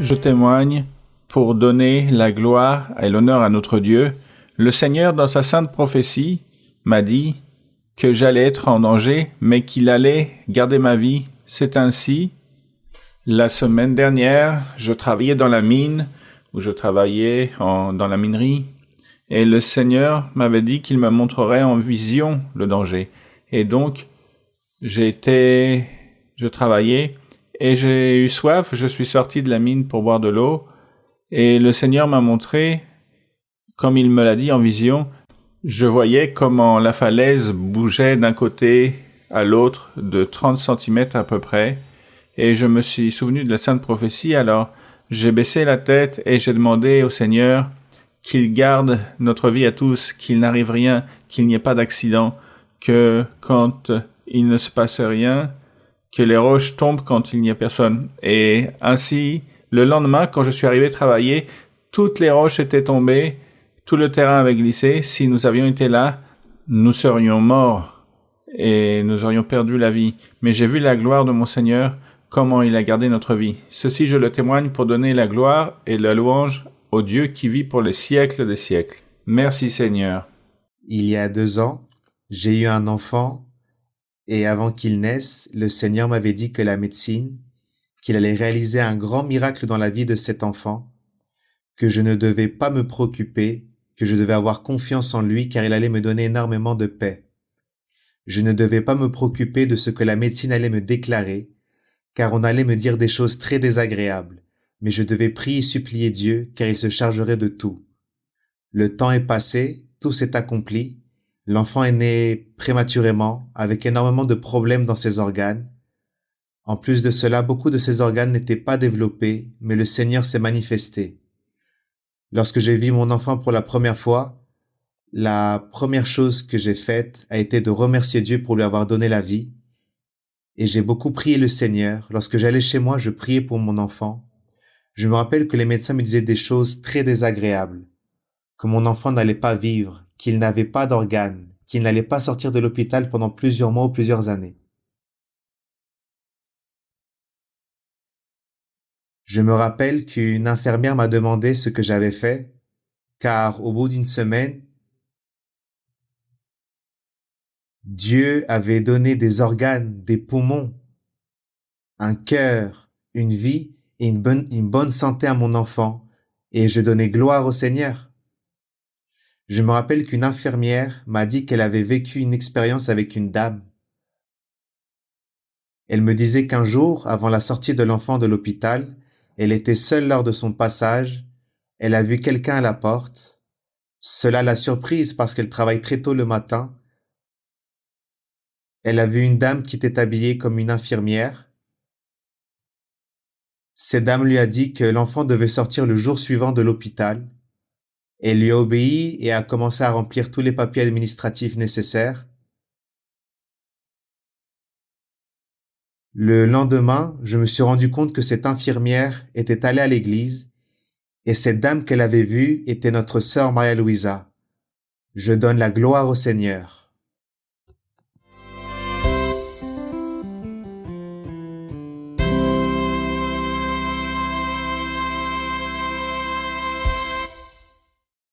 Je témoigne pour donner la gloire et l'honneur à notre Dieu. Le Seigneur, dans sa sainte prophétie, m'a dit que j'allais être en danger, mais qu'il allait garder ma vie. C'est ainsi. La semaine dernière, je travaillais dans la mine, où je travaillais dans la minerie, et le Seigneur m'avait dit qu'il me montrerait en vision le danger. Et donc, je travaillais, et j'ai eu soif, je suis sorti de la mine pour boire de l'eau, et le Seigneur m'a montré, comme il me l'a dit en vision, je voyais comment la falaise bougeait d'un côté à l'autre de 30 centimètres à peu près, et je me suis souvenu de la sainte prophétie, alors j'ai baissé la tête et j'ai demandé au Seigneur qu'il garde notre vie à tous, qu'il n'arrive rien, qu'il n'y ait pas d'accident, que quand il ne se passe rien, que les roches tombent quand il n'y a personne. Et ainsi, le lendemain, quand je suis arrivé travailler, toutes les roches étaient tombées, tout le terrain avait glissé. Si nous avions été là, nous serions morts et nous aurions perdu la vie. Mais j'ai vu la gloire de mon Seigneur, comment il a gardé notre vie. Ceci, je le témoigne pour donner la gloire et la louange au Dieu qui vit pour les siècles des siècles. Merci Seigneur. Il y a 2 ans, j'ai eu un enfant et avant qu'il naisse, le Seigneur m'avait dit que la médecine, qu'il allait réaliser un grand miracle dans la vie de cet enfant, que je ne devais pas me préoccuper, que je devais avoir confiance en lui car il allait me donner énormément de paix. Je ne devais pas me préoccuper de ce que la médecine allait me déclarer, car on allait me dire des choses très désagréables, mais je devais prier et supplier Dieu car il se chargerait de tout. Le temps est passé, tout s'est accompli, l'enfant est né prématurément, avec énormément de problèmes dans ses organes. En plus de cela, beaucoup de ses organes n'étaient pas développés, mais le Seigneur s'est manifesté. Lorsque j'ai vu mon enfant pour la première fois, la première chose que j'ai faite a été de remercier Dieu pour lui avoir donné la vie. Et j'ai beaucoup prié le Seigneur. Lorsque j'allais chez moi, je priais pour mon enfant. Je me rappelle que les médecins me disaient des choses très désagréables, que mon enfant n'allait pas vivre, qu'il n'avait pas d'organes, qu'il n'allait pas sortir de l'hôpital pendant plusieurs mois ou plusieurs années. Je me rappelle qu'une infirmière m'a demandé ce que j'avais fait, car au bout d'une semaine, Dieu avait donné des organes, des poumons, un cœur, une vie et une bonne santé à mon enfant, et je donnais gloire au Seigneur. Je me rappelle qu'une infirmière m'a dit qu'elle avait vécu une expérience avec une dame. Elle me disait qu'un jour, avant la sortie de l'enfant de l'hôpital, elle était seule lors de son passage, elle a vu quelqu'un à la porte. Cela l'a surprise parce qu'elle travaille très tôt le matin. Elle a vu une dame qui était habillée comme une infirmière. Cette dame lui a dit que l'enfant devait sortir le jour suivant de l'hôpital. Elle lui a obéi et a commencé à remplir tous les papiers administratifs nécessaires. Le lendemain, je me suis rendu compte que cette infirmière était allée à l'église et cette dame qu'elle avait vue était notre sœur Maria Louisa. Je donne la gloire au Seigneur.